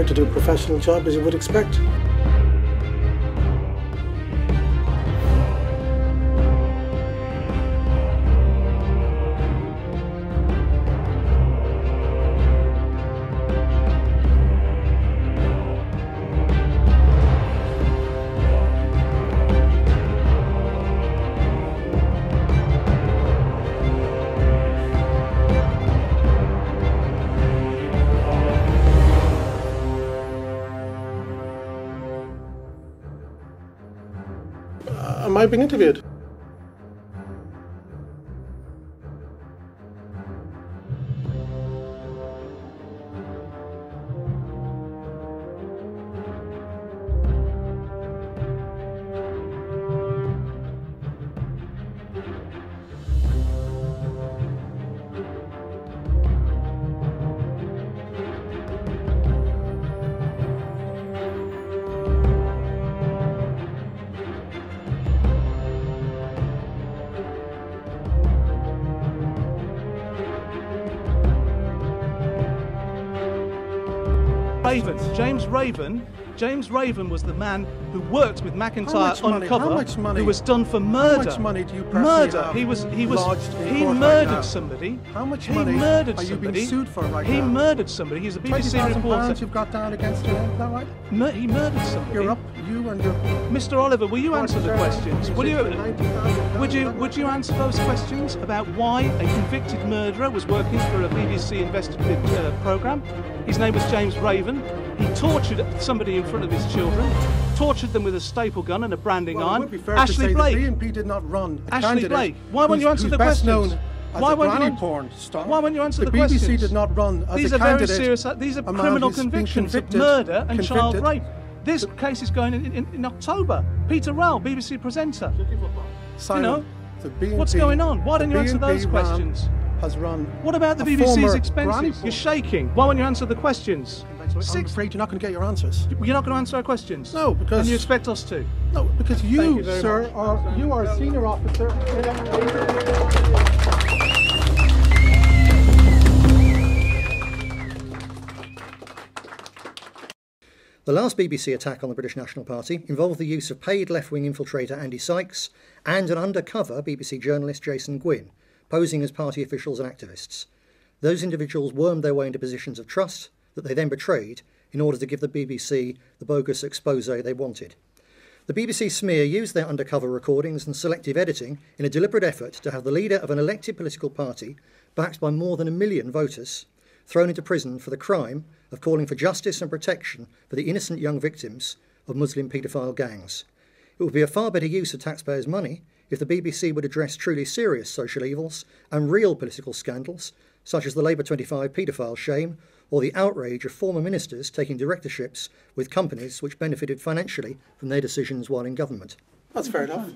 there to do a professional job as you would expect. Am I being interviewed? James Raven was the man who worked with McIntyre undercover, who was done for murder. How much money do you personally have He murdered somebody. How much money are you being sued for right now? He murdered somebody. He's a BBC reporter. You've got down against your name, is that right? He murdered somebody. You're up, you and your... Mr. Oliver, will you answer the questions? Would you answer those questions about why a convicted murderer was working for a BBC investigative programme? His name was James Raven. He tortured somebody in front of his children, tortured them with a staple gun and a branding iron. It would be fair Ashley to say Blake. The BNP did not run a Ashley candidate Blake. Why won't you answer the questions? Known as why a won't granny you porn star. Why won't you answer the BBC questions? BBC did not run as these a are candidate. Very serious. These are criminal convictions of murder and child rape. This case is going in October. Peter Rowell, BBC presenter. Simon, what's going on? Why don't you answer those questions? Has run. What about the BBC's expenses? You're shaking. Why won't you answer the questions? I'm afraid you're not going to get your answers. You're not going to answer our questions? No, because... And you expect us to? No, because you sir, you are a senior officer. The last BBC attack on the British National Party involved the use of paid left-wing infiltrator Andy Sykes and an undercover BBC journalist Jason Gwynne, posing as party officials and activists. Those individuals wormed their way into positions of trust that they then betrayed in order to give the BBC the bogus expose they wanted. The BBC smear used their undercover recordings and selective editing in a deliberate effort to have the leader of an elected political party, backed by more than 1 million voters, thrown into prison for the crime of calling for justice and protection for the innocent young victims of Muslim paedophile gangs. It would be a far better use of taxpayers' money if the BBC would address truly serious social evils and real political scandals, such as the Labour 25 paedophile shame or the outrage of former ministers taking directorships with companies which benefited financially from their decisions while in government. That's fair enough.